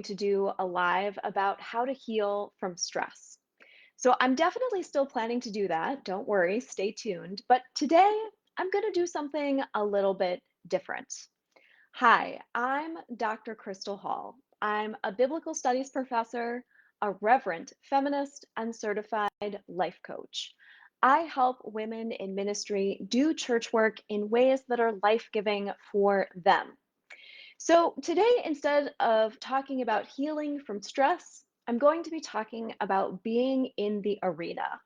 to do a live about how to heal from stress. So I'm definitely still planning to do that. Don't worry, stay tuned. But today I'm going to do something a little bit different. Hi, I'm Dr. Crystal Hall. I'm a biblical studies professor, a reverent feminist, and certified life coach. I help women in ministry do church work in ways that are life giving for them. So, today, instead of talking about healing from stress, I'm going to be talking about being in the arena,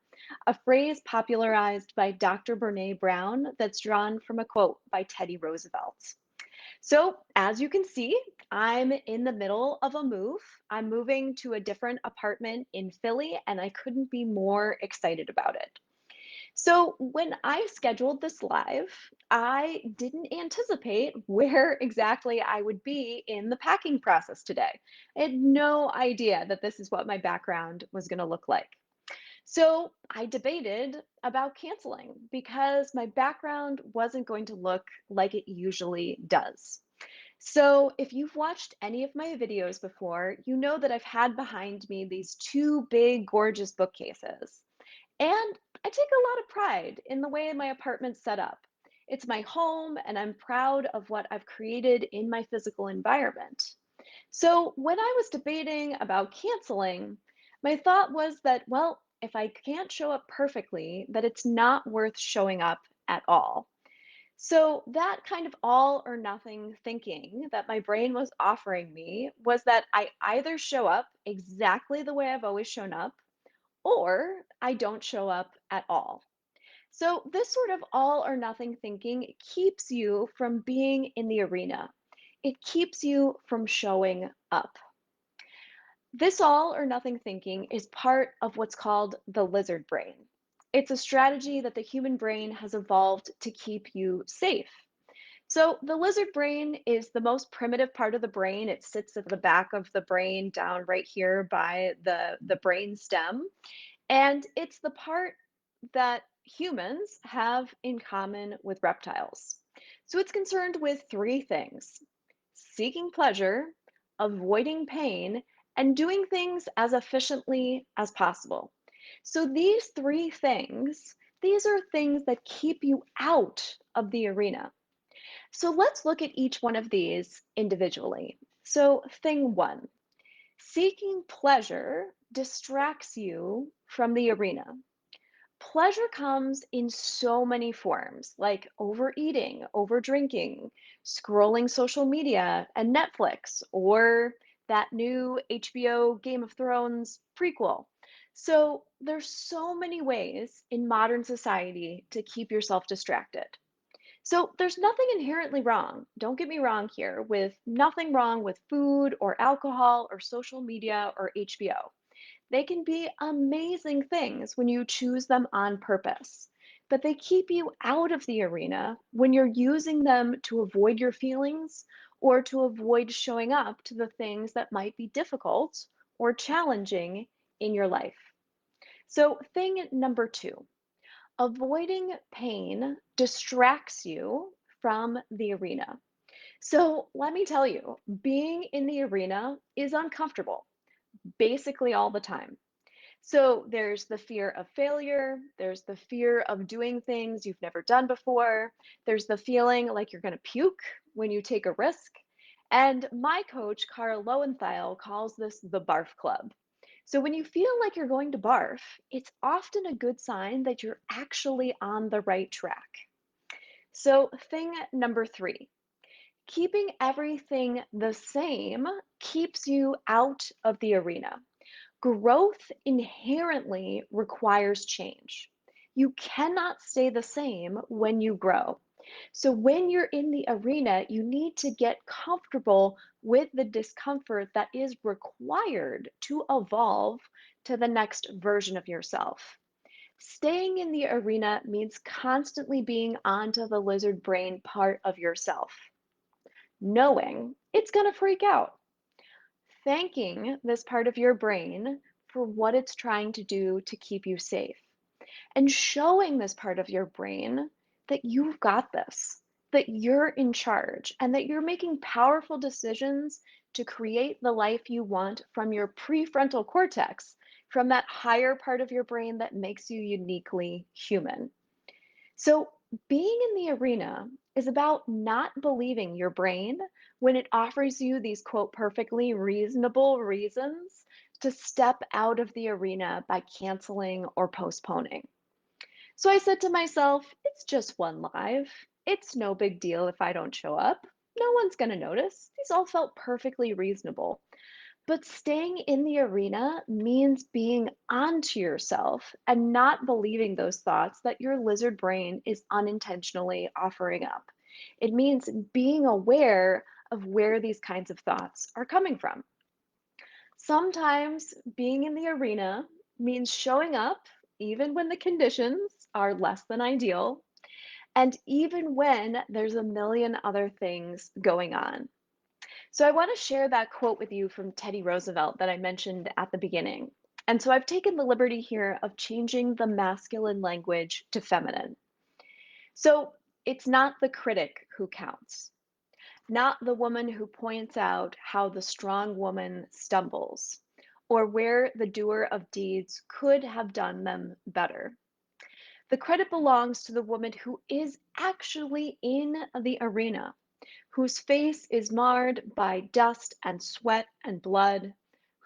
a phrase popularized by Dr. Brene Brown that's drawn from a quote by Teddy Roosevelt. So, as you can see, I'm in the middle of a move. I'm moving to a different apartment in Philly, and I couldn't be more excited about it. So, when I scheduled this live, I didn't anticipate where exactly I would be in the packing process today. I had no idea that this is what my background was going to look like. So, I debated about canceling because my background wasn't going to look like it usually does. So, if you've watched any of my videos before, you know that I've had behind me these two big, gorgeous bookcases. And I take a lot of pride in the way my apartment's set up. It's my home, and I'm proud of what I've created in my physical environment. So, when I was debating about canceling, my thought was that, well, if I can't show up perfectly, that it's not worth showing up at all. So, that kind of all or nothing thinking that my brain was offering me was that I either show up exactly the way I've always shown up, or I don't show up at all. So, this sort of all or nothing thinking keeps you from being in the arena. It keeps you from showing up. This all or nothing thinking is part of what's called the lizard brain. It's a strategy that the human brain has evolved to keep you safe. So, the lizard brain is the most primitive part of the brain. It sits at the back of the brain, down right here by the brain stem. And it's the part that humans have in common with reptiles. So it's concerned with three things: seeking pleasure, avoiding pain, and doing things as efficiently as possible. So these three things, these are things that keep you out of the arena. So let's look at each one of these individually. So, thing one: seeking pleasure distracts you from the arena. Pleasure comes in so many forms, like overeating, overdrinking, scrolling social media and Netflix, or that new HBO Game of Thrones prequel. So there's so many ways in modern society to keep yourself distracted. So there's nothing inherently wrong, don't get me wrong here, with nothing wrong with food or alcohol or social media or HBO. They can be amazing things when you choose them on purpose, but they keep you out of the arena when you're using them to avoid your feelings or to avoid showing up to the things that might be difficult or challenging in your life. So, thing number two: avoiding pain distracts you from the arena. So, let me tell you, being in the arena is uncomfortable basically all the time. So there's the fear of failure, there's the fear of doing things you've never done before, there's the feeling like you're going to puke when you take a risk. And my coach, Carl Lowenthal, calls this the barf club. So when you feel like you're going to barf, it's often a good sign that you're actually on the right track. So, thing number three: keeping everything the same keeps you out of the arena. Growth inherently requires change. You cannot stay the same when you grow. So, when you're in the arena, you need to get comfortable with the discomfort that is required to evolve to the next version of yourself. Staying in the arena means constantly being onto the lizard brain part of yourself, knowing it's going to freak out, thanking this part of your brain for what it's trying to do to keep you safe, and showing this part of your brain that you've got this, that you're in charge, and that you're making powerful decisions to create the life you want from your prefrontal cortex, from that higher part of your brain that makes you uniquely human. So, being in the arena is about not believing your brain when it offers you these quote perfectly reasonable reasons to step out of the arena by canceling or postponing. So I said to myself, it's just one live. It's no big deal if I don't show up. No one's going to notice. These all felt perfectly reasonable. But staying in the arena means being onto yourself and not believing those thoughts that your lizard brain is unintentionally offering up. It means being aware of where these kinds of thoughts are coming from. Sometimes being in the arena means showing up even when the conditions are less than ideal, and even when there's a million other things going on. So I want to share that quote with you from Teddy Roosevelt that I mentioned at the beginning. And so I've taken the liberty here of changing the masculine language to feminine. So it's not the critic who counts, not the woman who points out how the strong woman stumbles or where the doer of deeds could have done them better. The credit belongs to the woman who is actually in the arena, whose face is marred by dust and sweat and blood,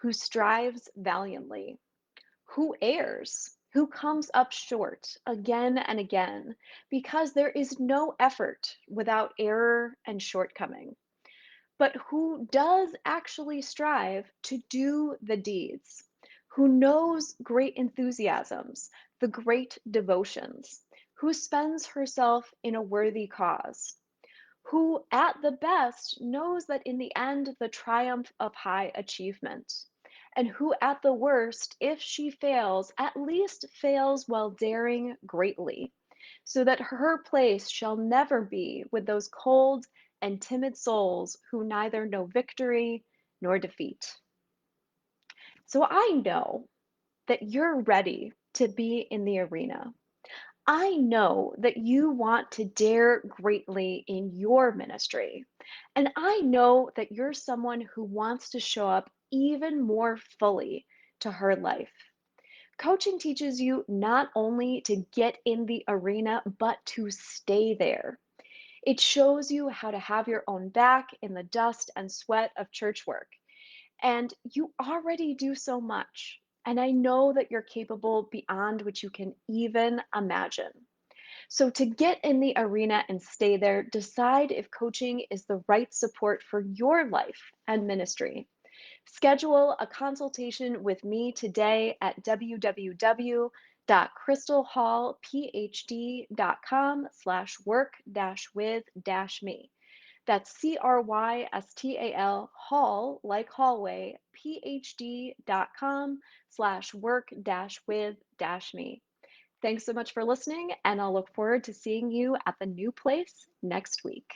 who strives valiantly, who errs, who comes up short again and again, because there is no effort without error and shortcoming, but who does actually strive to do the deeds, who knows great enthusiasms, the great devotions, who spends herself in a worthy cause, who at the best knows that in the end the triumph of high achievement, and who at the worst, if she fails, at least fails while daring greatly, so that her place shall never be with those cold and timid souls who neither know victory nor defeat. So I know that you're ready to be in the arena. I know that you want to dare greatly in your ministry. And I know that you're someone who wants to show up even more fully to her life. Coaching teaches you not only to get in the arena, but to stay there. It shows you how to have your own back in the dust and sweat of church work. And you already do so much. And I know that you're capable beyond what you can even imagine. So, to get in the arena and stay there, decide if coaching is the right support for your life and ministry. Schedule a consultation with me today at www.crystalhallphd.com/work-with-me. That's CRYSTAL hall, like hallway, phd.com/work-with-me. Thanks so much for listening, and I'll look forward to seeing you at the new place next week.